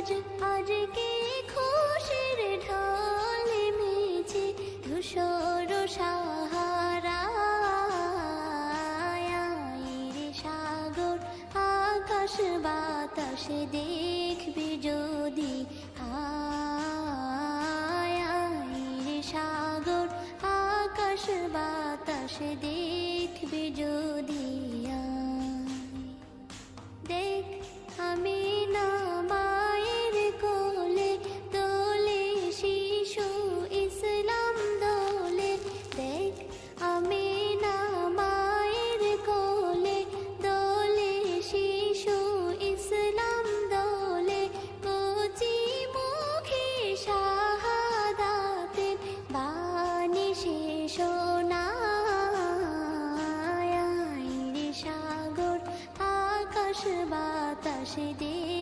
আজকে খুশির ঢল নেমেছে ধূসর সাহারায়। রে সাগর আকাশ বাতাস দেখবি যদি, রে সাগর আকাশ বাতাস দেখবি যদি। দেখ আমি না মায়ের কোলে দোলে শিশু ইসলাম দোলে। দেখ আমি না মায়ের কোলে দোলে শিশু ইসলাম দোলে। কচি মুখে শাহাদাতের বাণী শেষ শোনায়। রে সাগর আকাশ বাতাস